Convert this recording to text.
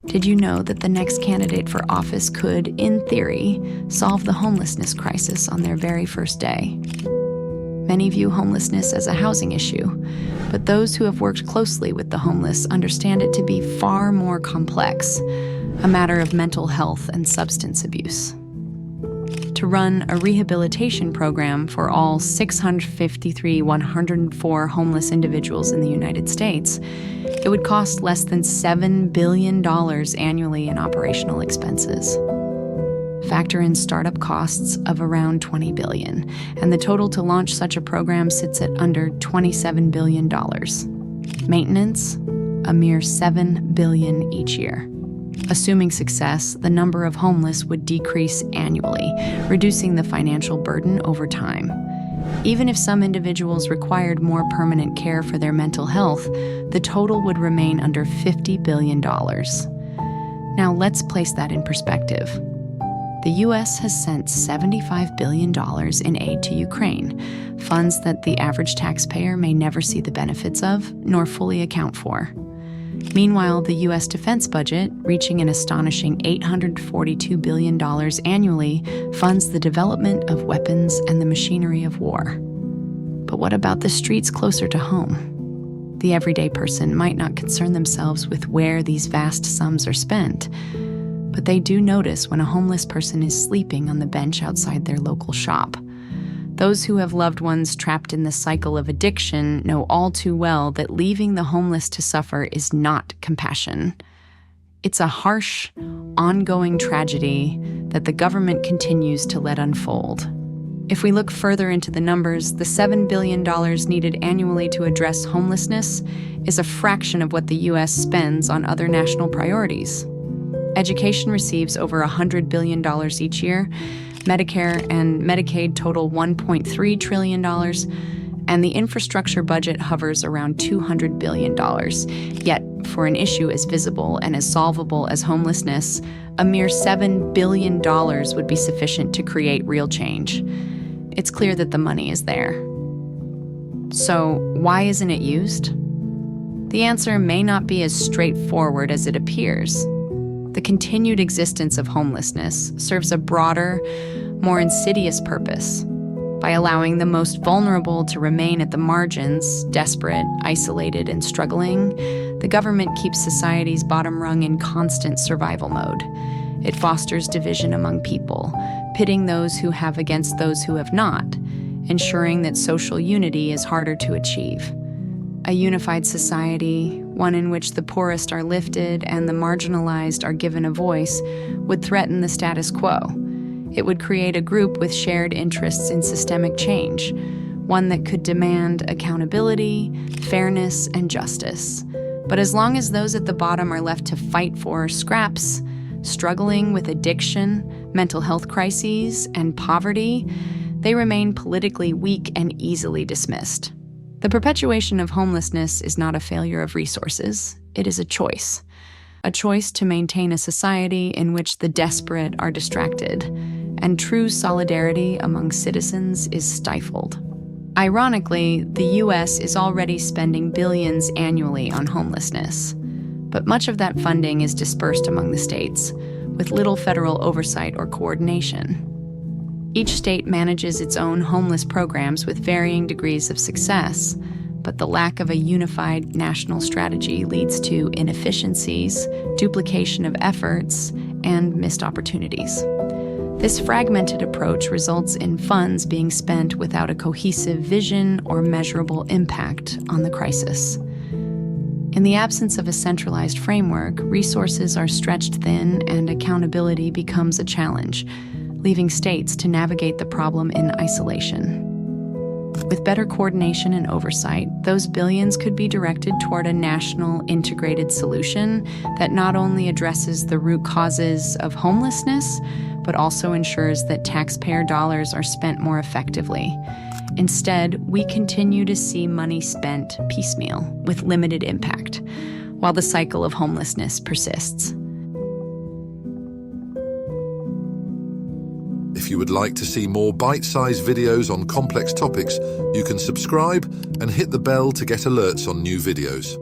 Did you know that the next candidate for office could, in theory, solve the homelessness crisis on their very first day? Many view homelessness as a housing issue, but those who have worked closely with the homeless understand it to be far more complex, a matter of mental health and substance abuse. To run a rehabilitation program for all 104 homeless individuals in the United States, it would cost less than $7 billion annually in operational expenses. Factor in startup costs of around $20 billion, and the total to launch such a program sits at under $27 billion. Maintenance, a mere $7 billion each year. Assuming success, the number of homeless would decrease annually, reducing the financial burden over time. Even if some individuals required more permanent care for their mental health, the total would remain under $50 billion. Now let's place that in perspective. The U.S. has sent $75 billion in aid to Ukraine, funds that the average taxpayer may never see the benefits of, nor fully account for. Meanwhile, the U.S. defense budget, reaching an astonishing $842 billion annually, funds the development of weapons and the machinery of war. But what about the streets closer to home? The everyday person might not concern themselves with where these vast sums are spent, but they do notice when a homeless person is sleeping on the bench outside their local shop. Those who have loved ones trapped in the cycle of addiction know all too well that leaving the homeless to suffer is not compassion. It's a harsh, ongoing tragedy that the government continues to let unfold. If we look further into the numbers, the $7 billion needed annually to address homelessness is a fraction of what the U.S. spends on other national priorities. Education receives over $100 billion each year. Medicare and Medicaid total $1.3 trillion, and the infrastructure budget hovers around $200 billion. Yet, for an issue as visible and as solvable as homelessness, a mere $7 billion would be sufficient to create real change. It's clear that the money is there. So, why isn't it used? The answer may not be as straightforward as it appears. The continued existence of homelessness serves a broader, more insidious purpose. By allowing the most vulnerable to remain at the margins, desperate, isolated, and struggling, the government keeps society's bottom rung in constant survival mode. It fosters division among people, pitting those who have against those who have not, ensuring that social unity is harder to achieve. A unified society, one in which the poorest are lifted and the marginalized are given a voice, would threaten the status quo. It would create a group with shared interests in systemic change, one that could demand accountability, fairness, and justice. But as long as those at the bottom are left to fight for scraps, struggling with addiction, mental health crises, and poverty, they remain politically weak and easily dismissed. The perpetuation of homelessness is not a failure of resources, it is a choice. A choice to maintain a society in which the desperate are distracted, and true solidarity among citizens is stifled. Ironically, the U.S. is already spending billions annually on homelessness, but much of that funding is dispersed among the states, with little federal oversight or coordination. Each state manages its own homeless programs with varying degrees of success, but the lack of a unified national strategy leads to inefficiencies, duplication of efforts, and missed opportunities. This fragmented approach results in funds being spent without a cohesive vision or measurable impact on the crisis. In the absence of a centralized framework, resources are stretched thin and accountability becomes a challenge, leaving states to navigate the problem in isolation. With better coordination and oversight, those billions could be directed toward a national integrated solution that not only addresses the root causes of homelessness, but also ensures that taxpayer dollars are spent more effectively. Instead, we continue to see money spent piecemeal, with limited impact, while the cycle of homelessness persists. If you would like to see more bite-sized videos on complex topics, you can subscribe and hit the bell to get alerts on new videos.